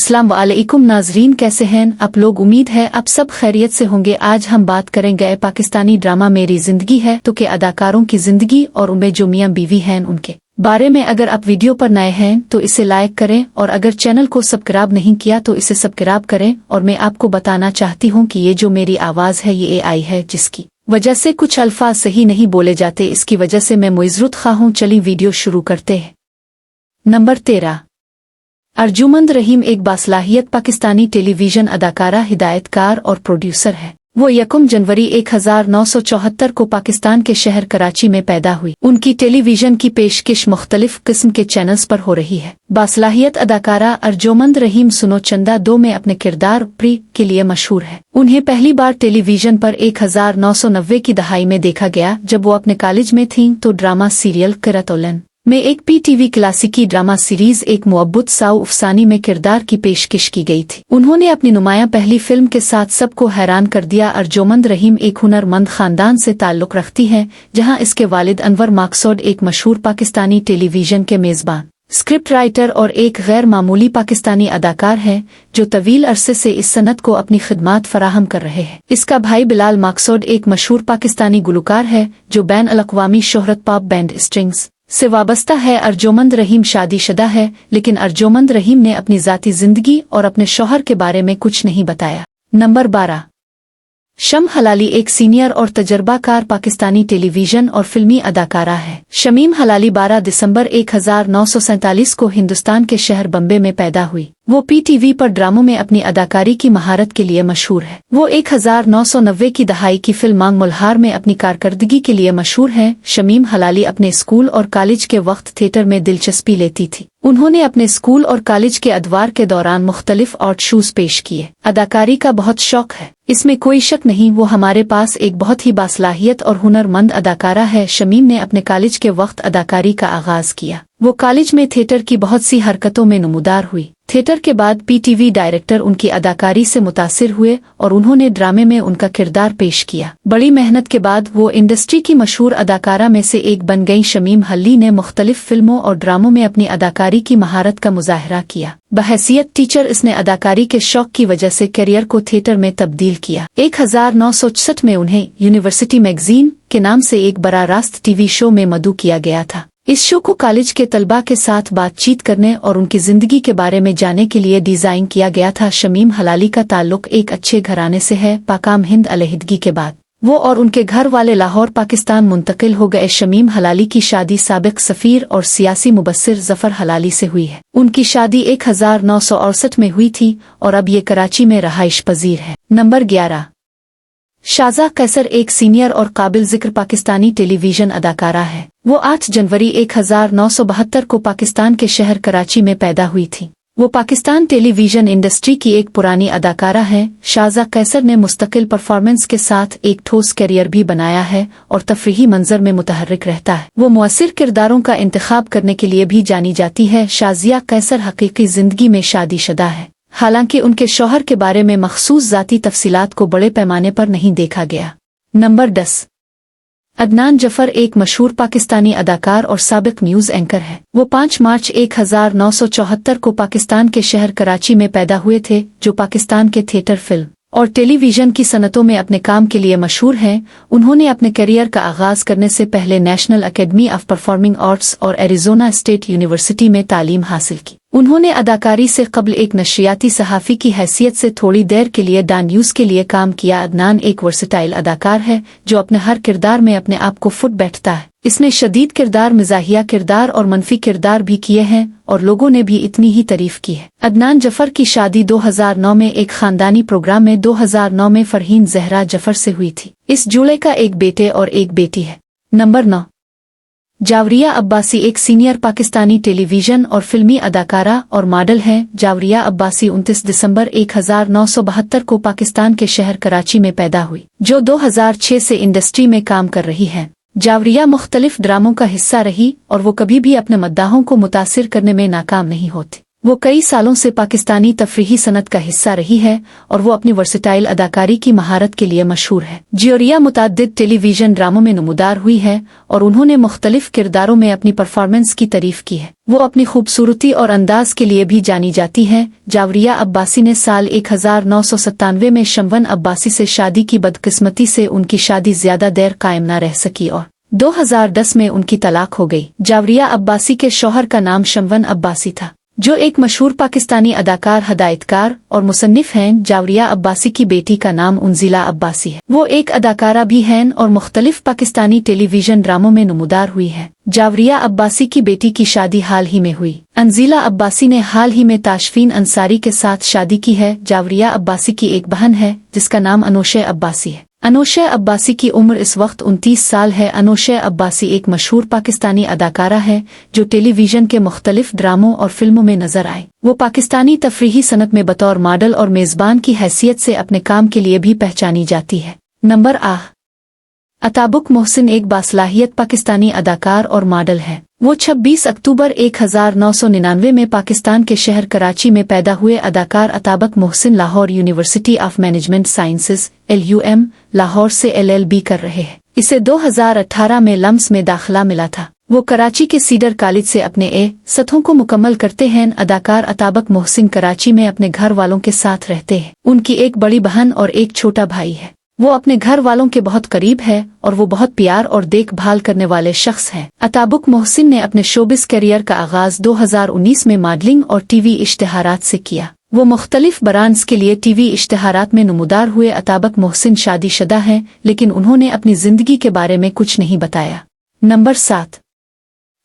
अस्सलाम वालेकुम नाजरीन, कैसे हैं आप लोग? उम्मीद है आप सब खैरियत से होंगे। आज हम बात करेंगे पाकिस्तानी ड्रामा मेरी जिंदगी है तो के अदाकारों की जिंदगी और उनमें जो मियां बीवी हैं उनके बारे में। अगर आप वीडियो पर नए हैं तो इसे लाइक करें और अगर चैनल को सब्सक्राइब नहीं किया तो इसे सब्सक्राइब करें। और मैं आपको बताना चाहती हूँ कि ये जो मेरी आवाज़ है ये AI है, जिसकी वजह से कुछ अल्फाज सही नहीं बोले जाते। इसकी वजह से मैं मुइज़्ज़त खा हूँ। चलिए वीडियो शुरू करते हैं। नंबर 13, अर्जुमंद रहीम एक बासलाहियत पाकिस्तानी टेलीविजन अदाकारा, हिदायतकार और प्रोड्यूसर है। वो 1 जनवरी 1974 को पाकिस्तान के शहर कराची में पैदा हुई। उनकी टेलीविजन की पेशकश मुख्तलिफ किस्म के चैनल्स पर हो रही है। बासलाहियत अदाकारा अर्जुमंद रहीम सुनो चंदा 2 में अपने किरदार प्री के लिए मशहूर है। उन्हें पहली बार टेलीविजन पर 1990 की दहाई में देखा गया जब वो अपने कॉलेज में थीं तो ड्रामा सीरियल करतोलन में एक PTV क्लासिकी ड्रामा सीरीज एक मुअब्बत साउ अफसानी में किरदार की पेशकश की गई थी। उन्होंने अपनी नुमायां पहली फिल्म के साथ सबको हैरान कर दिया। अर्जुमंद रहीम एक हुनरमंद खानदान से ताल्लुक़ रखती हैं, जहां इसके वालिद अनवर माकसूद एक मशहूर पाकिस्तानी टेलीविजन के मेज़बान, स्क्रिप्ट राइटर और एक गैर मामूली पाकिस्तानी अदाकार हैं जो तवील अरसे से इस सनत को अपनी खिदमात फराहम कर रहे हैं। इसका भाई बिलाल माकसूद एक मशहूर पाकिस्तानी गुलकार है जो बैन अल-अक़वामी शोहरत पॉप बैंड स्ट्रिंग्स से वाबस्ता है। अर्जुमंद रहीम शादीशुदा है, लेकिन अर्जुमंद रहीम ने अपनी ज़ाती ज़िंदगी और अपने शौहर के बारे में कुछ नहीं बताया। नंबर 12, शम हलाली एक सीनियर और तजर्बाकार पाकिस्तानी टेलीविजन और फिल्मी अदाकारा है। शमीम हलाली 12 दिसंबर 1947 को हिंदुस्तान के शहर बम्बे में पैदा हुई। वो PTV पर ड्रामों में अपनी अदाकारी की महारत के लिए मशहूर है। वो 1990 की दहाई की फिल्म मांग मुल्हार में अपनी कारकर्दगी के लिए मशहूर हैं। शमीम हलाली अपने स्कूल और कॉलेज के वक्त थिएटर में दिलचस्पी लेती थी। उन्होंने अपने स्कूल और कॉलेज के अदवार के दौरान मुख्तलिफ आर्ट शोज पेश किए। अदाकारी का बहुत शौक है, इसमें कोई शक नहीं। वो हमारे पास एक बहुत ही बासलाहियत और हुनरमंद अदाकारा है। शमीम ने अपने कॉलेज के वक्त अदाकारी का आगाज किया। वो कॉलेज में थिएटर की बहुत सी हरकतों में नमूदार हुई। थिएटर के बाद PTV डायरेक्टर उनकी अदाकारी से मुतासिर हुए और उन्होंने ड्रामे में उनका किरदार पेश किया। बड़ी मेहनत के बाद वो इंडस्ट्री की मशहूर अदाकारा में से एक बन गई। शमीम हल्ली ने मुख्तलिफ फिल्मों और ड्रामों में अपनी अदाकारी की महारत का मुजाहरा किया। बहैसियत टीचर इसने अदाकारी के शौक की वजह से करियर को थिएटर में तब्दील किया। 1966 में उन्हें यूनिवर्सिटी मैगजीन के नाम से एक बड़ा रास्त TV शो में मदऊ किया गया था। इस शो को कॉलेज के तलबा के साथ बातचीत करने और उनकी जिंदगी के बारे में जानने के लिए डिजाइन किया गया था। शमीम हलाली का ताल्लुक एक अच्छे घराने से है। पाकाम हिंद अलहदगी के बाद वो और उनके घर वाले लाहौर पाकिस्तान मुंतकिल हो गए। शमीम हलाली की शादी साबिक सफीर और सियासी मुबस्सिर जफर हलाली से हुई है। उनकी शादी 1968 में हुई थी और अब ये कराची में रहाइश पजीर है। नंबर 11, शाज़ा कैसर एक सीनियर और काबिल जिक्र पाकिस्तानी टेलीविजन अदाकारा है। वो 8 जनवरी 1972 को पाकिस्तान के शहर कराची में पैदा हुई थी। वो पाकिस्तान टेलीविजन इंडस्ट्री की एक पुरानी अदाकारा है। शाज़ा कैसर ने मुस्तकिल परफॉर्मेंस के साथ एक ठोस करियर भी बनाया है और तफरीही मंजर में मुतहर्रिक रहता है। वो मुअस्सिर किरदारों का इंतखाब करने के लिए भी जानी जाती है। शाज़िया कैसर हकीकी जिंदगी में शादीशुदा है, हालांकि उनके शौहर के बारे में मखसूस ज़ाती तफसीलात को बड़े पैमाने पर नहीं देखा गया। नंबर 10, अदनान जफर एक मशहूर पाकिस्तानी अदाकार और साबिक न्यूज़ एंकर है। वो 5 मार्च 1974 को पाकिस्तान के शहर कराची में पैदा हुए थे, जो पाकिस्तान के थिएटर, फिल्म और टेलीविजन की सनतों में अपने काम के लिए मशहूर हैं। उन्होंने अपने करियर का आगाज करने से पहले national academy of performing arts और एरिजोना स्टेट यूनिवर्सिटी में तालीम हासिल की। उन्होंने अदाकारी से कबल एक नशियाती सहाफ़ी की हैसियत से थोड़ी देर के लिए डॉन न्यूज़ के लिए काम किया। अदनान एक वर्सटाइल अदाकार है जो अपने हर किरदार में अपने आप को फुट बैठता है। इसने शदीद किरदार, मिजाहिया किरदार और मनफी किरदार भी किए हैं और लोगों ने भी इतनी ही तारीफ की है। अदनान जफर की शादी 2009 में एक खानदानी प्रोग्राम में 2009 में फरहीन जहरा जफर से हुई थी। इस जोड़े का एक बेटे और एक बेटी है। नंबर 9, जावरिया अब्बासी एक सीनियर पाकिस्तानी टेलीविजन और फिल्मी अदाकारा और मॉडल हैं। जावरिया अब्बासी 29 दिसंबर 1972 को पाकिस्तान के शहर कराची में पैदा हुई, जो 2006 से इंडस्ट्री में काम कर रही हैं। जावरिया मुख्तलिफ ड्रामों का हिस्सा रही और वो कभी भी अपने मद्दाहों को मुतासिर करने में नाकाम नहीं होती। वो कई सालों से पाकिस्तानी तफरीही सनत का हिस्सा रही है और वो अपनी वर्सेटाइल अदाकारी की महारत के लिए मशहूर है। जियोरिया मुताद्दिद टेलीविजन ड्रामों में नमूदार हुई है और उन्होंने मुख्तलिफ किरदारों में अपनी परफॉर्मेंस की तारीफ की है। वो अपनी खूबसूरती और अंदाज के लिए भी जानी जाती है। जावरिया अब्बासी ने साल 1997 में शमवन अब्बासी से शादी की। बदकिस्मती से उनकी शादी ज्यादा देर कायम न रह सकी और 2010 में उनकी तलाक हो गई। जावरिया अब्बासी के शौहर का नाम शमवन अब्बासी था, जो एक मशहूर पाकिस्तानी अदाकार, हदायतकार और मुसन्निफ हैं। जावरिया अब्बासी की बेटी का नाम उन्जिला अब्बासी है। वो एक अदाकारा भी हैं और मुख्तलिफ पाकिस्तानी टेलीविजन ड्रामों में नमूदार हुई है। जावरिया अब्बासी की बेटी की शादी हाल ही में हुई। उन्जिला अब्बासी ने हाल ही में ताशफीन अंसारी के साथ शादी की है। जावरिया अब्बासी की एक बहन है जिसका नाम अनोशे अब्बासी है। अनोशे अब्बासी की उम्र इस वक्त 29 साल है। अनोशे अब्बासी एक मशहूर पाकिस्तानी अदाकारा है जो टेलीविजन के मुख्तलिफ ड्रामों और फिल्मों में नजर आए। वो पाकिस्तानी तफरीही सनत में बतौर मॉडल और मेजबान की हैसियत से अपने काम के लिए भी पहचानी जाती है। नंबर 8। अताबुक मोहसिन एक बासलाहियत पाकिस्तानी अदाकार और मॉडल है। वो 26 अक्टूबर 1999 में पाकिस्तान के शहर कराची में पैदा हुए। अदाकार Atabak Mohsin Lahore university of management sciences LUM Lahore से LLB कर रहे हैं। इसे 2018 में लम्स में दाखिला मिला था। वो कराची के सीडर कॉलेज से अपने सत्रों को मुकम्मल करते हैं। अदाकार अताबक मोहसिन कराची में अपने घर वालों के साथ रहते हैं। उनकी एक बड़ी बहन और एक छोटा भाई है। वो अपने घर वालों के बहुत करीब है और वो बहुत प्यार और देखभाल करने वाले शख्स हैं। अताबुक मोहसिन ने अपने शोबिस करियर का आगाज 2019 में मॉडलिंग और टीवी इश्तिहारात से किया। वो मुख्तलिफ ब्रांड्स के लिए टीवी इश्तिहारात में नमूदार हुए। अताबक मोहसिन शादीशुदा हैं, लेकिन उन्होंने अपनी जिंदगी के बारे में कुछ नहीं बताया। नंबर 7।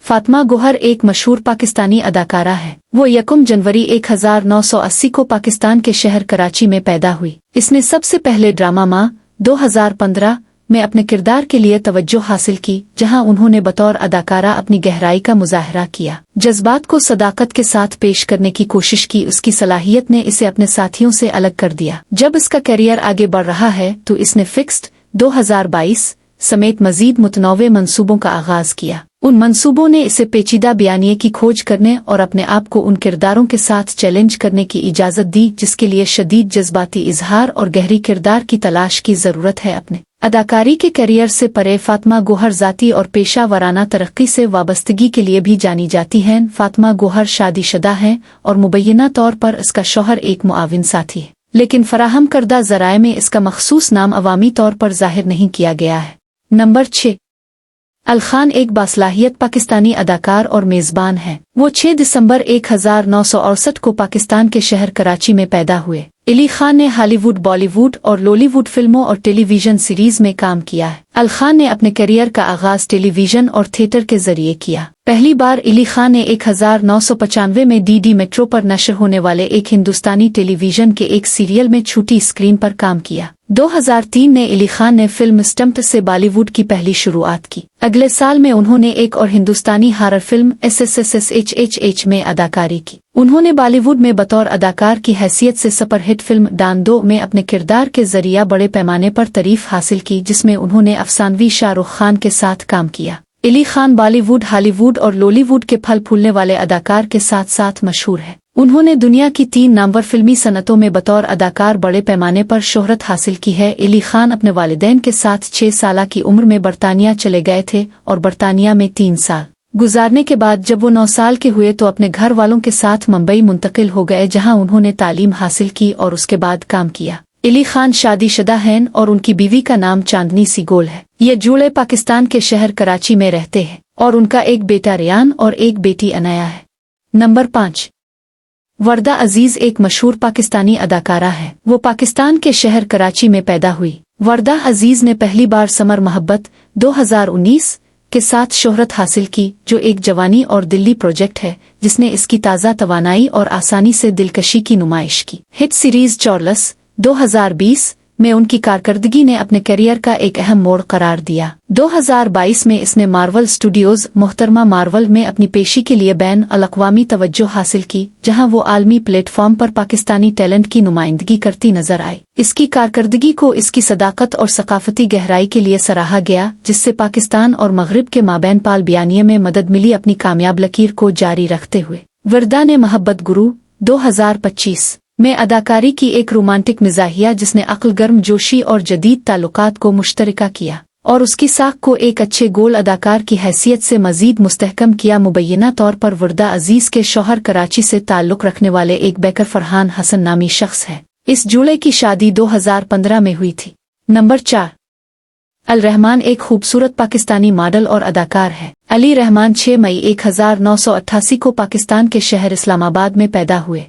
फातिमा गौहर एक मशहूर पाकिस्तानी अदाकारा है। वो 1 जनवरी 1980 को पाकिस्तान के शहर कराची में पैदा हुई। इसने सबसे पहले ड्रामा माँ 2015 में अपने किरदार के लिए तवज्जो हासिल की, जहां उन्होंने बतौर अदाकारा अपनी गहराई का मुजाहरा किया। जज्बात को सदाकत के साथ पेश करने की कोशिश की। उसकी सलाहियत ने इसे अपने साथियों से अलग कर दिया। जब इसका करियर आगे बढ़ रहा है तो इसने फिक्स्ड 2022 समेत मजीद मुतनव्वे मंसूबों का आगाज किया। उन मंसूबों ने इसे पेचीदा बयानिए की खोज करने और अपने आप को उन किरदारों के साथ चैलेंज करने की इजाजत दी जिसके लिए शदीद जज्बाती इजहार और गहरी किरदार की तलाश की जरूरत है। अपने अदाकारी के करियर से परे फातिमा गौहर ज़ाती और पेशा वराना तरक्की से वाबस्तगी के लिए भी जानी जाती हैं। फातिमा गौहर शादीशुदा हैं और मुबैना तौर पर इसका शौहर एक मुआविन साथी है, लेकिन फराहम करदा ज़राए में इसका मखसूस नाम अवामी तौर पर जाहिर नहीं किया गया है। नंबर 6। अल खान एक बासलाहियत पाकिस्तानी अदाकार और मेजबान हैं। वो 6 दिसंबर 1968 को पाकिस्तान के शहर कराची में पैदा हुए। अली खान ने हॉलीवुड, बॉलीवुड और लॉलीवुड फिल्मों और टेलीविजन सीरीज में काम किया है। अल खान ने अपने करियर का आगाज टेलीविजन और थिएटर के जरिए किया। पहली बार अली खान ने 1995 में DD मेट्रो पर नशर होने वाले एक हिंदुस्तानी टेलीविजन के एक सीरियल में छोटी स्क्रीन पर काम किया। 2003 में अली खान ने फिल्म स्टम्प से बॉलीवुड की पहली शुरुआत की। अगले साल में उन्होंने एक और हिंदुस्तानी हॉरर फिल्म SSSHHH में अदाकारी की। उन्होंने बॉलीवुड में बतौर अदाकार की हैसियत से सुपरहिट फिल्म डॉन 2 में अपने किरदार के जरिए बड़े पैमाने पर तारीफ हासिल की, जिसमें उन्होंने अफसानवी शाहरुख खान के साथ काम किया। अली खान बॉलीवुड, हॉलीवुड और लॉलीवुड के फल फूलने वाले अदाकार के साथ साथ मशहूर है। उन्होंने दुनिया की 3 नामवर फिल्मी सनतों में बतौर अदाकार बड़े पैमाने पर शोहरत हासिल की है। अली खान अपने वालिदैन के साथ 6 साल की उम्र में बरतानिया चले गए थे और बरतानिया में 3 साल गुजारने के बाद जब वो 9 साल के हुए तो अपने घर वालों के साथ मुंबई मुंतकिल हो गए, जहां उन्होंने तालीम हासिल की और उसके बाद काम किया। अली खान शादीशुदा हैं और उनकी बीवी का नाम चांदनी सीगोल है। ये जूड़े पाकिस्तान के शहर कराची में रहते हैं और उनका एक बेटा रियान और एक बेटी अनाया है। नंबर 5। वर्दा अजीज एक मशहूर पाकिस्तानी अदाकारा है। वो पाकिस्तान के शहर कराची में पैदा हुई। वर्दा अजीज ने पहली बार समर मोहब्बत 2019 के साथ शोहरत हासिल की, जो एक जवानी और दिल्ली प्रोजेक्ट है जिसने इसकी ताज़ा तवानाई और आसानी से दिलकशी की नुमाइश की। हिट सीरीज चॉर्लस 2020 में उनकी कारकर्दगी ने अपने करियर का एक अहम मोड़ करार दिया। 2022 में इसने मार्वल स्टूडियोज मोहतरमा मार्वल में अपनी पेशी के लिए बैन अल-अक़वामी तवज्जो हासिल की, जहां वो आलमी प्लेटफॉर्म पर पाकिस्तानी टैलेंट की नुमाइंदगी करती नजर आई। इसकी कारकर्दगी को इसकी सदाकत और सकाफती गहराई के लिए सराहा गया, जिससे पाकिस्तान और मगरिब के माबैन पाल बयानिए में मदद मिली अपनी कामयाब लकीर को जारी रखते हुए। वर्दा ने मोहब्बत गुरु 2025 में अदाकारी की एक रोमांटिक मिजाहिया जिसने अक्ल गर्म जोशी और जदीद ताल्लुकात को मुश्तरका किया और उसकी साख को एक अच्छे गोल अदाकार की हैसियत से मजीद मुस्तहकम किया। मुबैना तौर पर वर्दा अजीज के शौहर कराची से ताल्लुक़ रखने वाले एक बेकर फरहान हसन नामी शख्स है। इस जोड़े की शादी 2015 में हुई थी। नंबर 4 अल रहमान एक खूबसूरत पाकिस्तानी मॉडल और अदाकार है। अली रहमान 6 मई 1988 को पाकिस्तान के शहर इस्लामाबाद में पैदा हुए।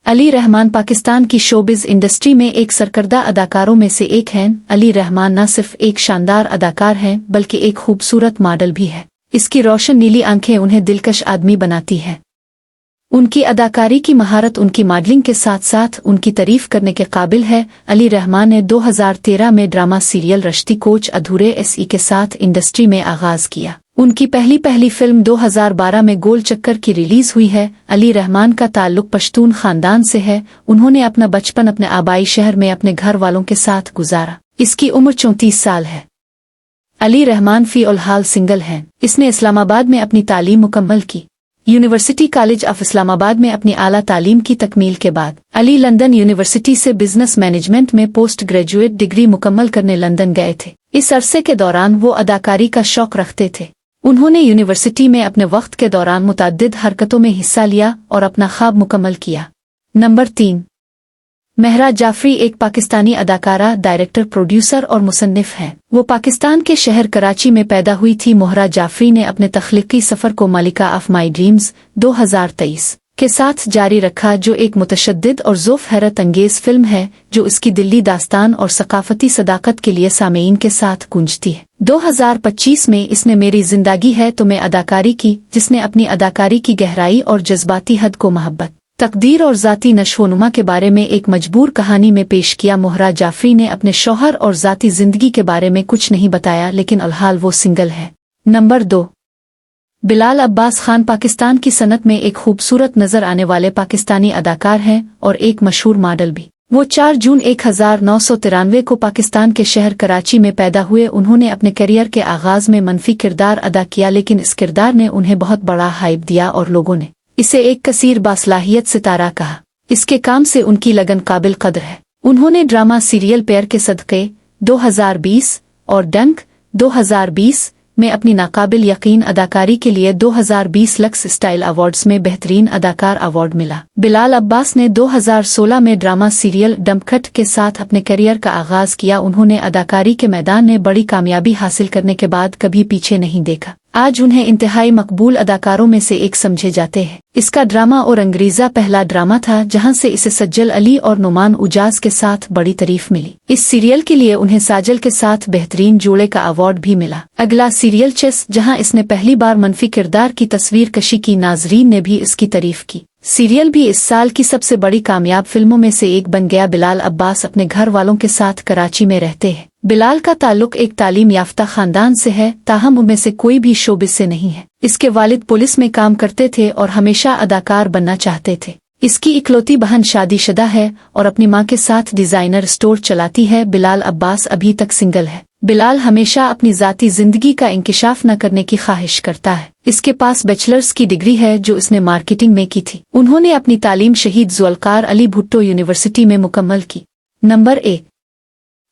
अली रहमान पाकिस्तान की शोबिज़ इंडस्ट्री में एक सरकर्दा अदाकारों में से एक हैं। अली रहमान न सिर्फ एक शानदार अदाकार हैं बल्कि एक खूबसूरत मॉडल भी है। इसकी रोशन नीली आंखें उन्हें दिलकश आदमी बनाती हैं। उनकी अदाकारी की महारत उनकी मॉडलिंग के साथ साथ उनकी तारीफ करने के काबिल है। अली रहमान ने 2013 में ड्रामा सीरियल रश्ती कोच अधूरे एसई के साथ इंडस्ट्री में आगाज किया। उनकी पहली फिल्म 2012 में गोल चक्कर की रिलीज हुई है। अली रहमान का ताल्लुक पश्तून खानदान से है। उन्होंने अपना बचपन अपने आबाई शहर में अपने घर वालों के साथ गुजारा। इसकी उम्र 34 साल है। अली रहमान फ़ी-उल-हाल सिंगल हैं। इसने इस्लामाबाद में अपनी तालीम मुकम्मल की। यूनिवर्सिटी कॉलेज ऑफ इस्लामाबाद में अपनी आला तालीम की तकमील के बाद अली लंदन यूनिवर्सिटी से बिजनेस मैनेजमेंट में पोस्ट ग्रेजुएट डिग्री मुकम्मल करने लंदन गए थे। इस अरसे के दौरान वो अदाकारी का शौक रखते थे। उन्होंने यूनिवर्सिटी में अपने वक्त के दौरान मुतअद्दिद हरकतों में हिस्सा लिया और अपना ख्वाब मुकम्मल किया। नंबर 3 महरा जाफरी एक पाकिस्तानी अदाकारा, डायरेक्टर, प्रोड्यूसर और मुसन्निफ हैं। वो पाकिस्तान के शहर कराची में पैदा हुई थी। महरा जाफरी ने अपने तख्लीकी सफ़र को मालिका ऑफ माई ड्रीम्स 2023 के साथ जारी रखा, जो एक मुतशद्दिद और ज़ोफ़ हैरत अंगेज़ फिल्म है जो इसकी दिल्ली दास्तान और सकाफती सदाकत के लिए सामीन के साथ गूंजती है। 2025 में इसने मेरी जिंदगी है तो मैं अदाकारी की, जिसने अपनी अदाकारी की गहराई और जज्बाती हद को मोहब्बत, तकदीर और ज़ाती नशोनुमा के बारे में एक मजबूर कहानी में पेश किया। महरा जाफरी ने अपने शौहर और ज़ाती ज़िंदगी के बारे में कुछ नहीं बताया, लेकिन अलहाल वो सिंगल है। नंबर 2 बिलाल अब्बास खान पाकिस्तान की सनत में एक खूबसूरत नजर आने वाले पाकिस्तानी अदाकार हैं और एक मशहूर मॉडल भी। वो 4 जून 1993 को पाकिस्तान के शहर कराची में पैदा हुए। उन्होंने अपने करियर के आगाज में मनफी किरदार अदा किया, लेकिन इस किरदार ने उन्हें बहुत बड़ा हाइप दिया और लोगों ने इसे एक कसीर बासलाहियत सितारा कहा। इसके काम से उनकी लगन काबिल कदर है। उन्होंने ड्रामा सीरियल प्यार के सदक़े 2020 और डंक 2020 में अपनी नाकाबिल यकीन अदाकारी के लिए 2020 लक्स स्टाइल अवार्ड्स में बेहतरीन अदाकार अवार्ड मिला। बिलाल अब्बास ने 2016 में ड्रामा सीरियल डमखट के साथ अपने करियर का आगाज किया। उन्होंने अदाकारी के मैदान में बड़ी कामयाबी हासिल करने के बाद कभी पीछे नहीं देखा। आज उन्हें इंतहाई मकबूल अदाकारों में से एक समझे जाते हैं। इसका ड्रामा और अंग्रेज़ा पहला ड्रामा था, जहां से इसे सज्जल अली और नुमान उजाज के साथ बड़ी तारीफ मिली। इस सीरियल के लिए उन्हें साजल के साथ बेहतरीन जोड़े का अवार्ड भी मिला। अगला सीरियल चेस, जहां इसने पहली बार मनफी किरदार की तस्वीर कशी की, नाजरीन ने भी इसकी तारीफ की। सीरियल भी इस साल की सबसे बड़ी कामयाब फिल्मों में से एक बन गया। बिलाल अब्बास अपने घर वालों के साथ कराची में रहते हैं। बिलाल का ताल्लुक एक तालीम याफ्ता खानदान से है, ताहम उनमें से कोई भी शोबिस से नहीं है। इसके वालिद पुलिस में काम करते थे और हमेशा अदाकार बनना चाहते थे। इसकी इकलौती बहन शादीशुदा है और अपनी मां के साथ डिजाइनर स्टोर चलाती है। बिलाल अब्बास अभी तक सिंगल है। बिलाल हमेशा अपनी ज़ाती जिंदगी का इंकिशाफ न करने की ख्वाहिश करता है। इसके पास बैचलर्स की डिग्री है जो इसने मार्केटिंग में की थी। उन्होंने अपनी तालीम शहीद ज़ुल्फ़िकार अली भुट्टो यूनिवर्सिटी में मुकम्मल की। नंबर 1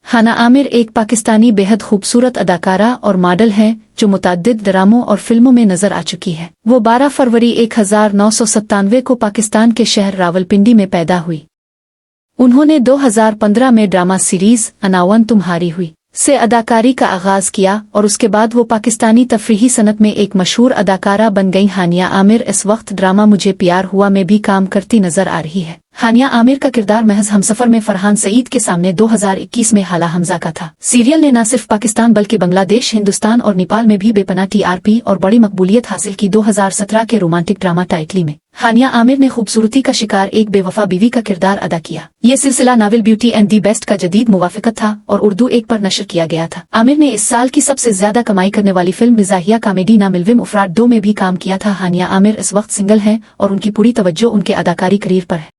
हाना आमिर एक पाकिस्तानी बेहद खूबसूरत अदाकारा और मॉडल हैं जो मुतअद्दिद ड्रामों और फिल्मों में नजर आ चुकी है। वो 12 फरवरी 1997 को पाकिस्तान के शहर रावलपिंडी में पैदा हुई। उन्होंने 2015 में ड्रामा सीरीज अनावन तुम्हारी हुई से अदाकारी का आगाज किया और उसके बाद वो पाकिस्तानी तफरीही सनत में एक मशहूर अदाकारा बन गई। हानिया आमिर इस वक्त ड्रामा मुझे प्यार हुआ में भी काम करती नजर आ रही है। हानिया आमिर का किरदार महज हमसफर में फरहान सईद के सामने 2021 में हाला हमजा का था। सीरियल ने न सिर्फ पाकिस्तान बल्कि बांग्लादेश, हिंदुस्तान और नेपाल में भी बेपनाह TRP और बड़ी मकबूलियत हासिल की। 2017 के रोमांटिक ड्रामा टाइटली में हानिया आमिर ने खूबसूरती का शिकार एक बेवफा बीवी का किरदार अदा किया। ये सिलसिला novel beauty and the best का जदीद मुवाफिकत था और उर्दू 1 पर नशर किया गया था। आमिर ने इस साल की सबसे ज्यादा कमाई करने वाली फिल्म मिजाहिया कॉमेडी ना मिलविम अफराद 2 में भी काम किया था। हानिया आमिर इस वक्त सिंगल हैं और उनकी पूरी तवज्जो उनके अदाकारी करियर पर है।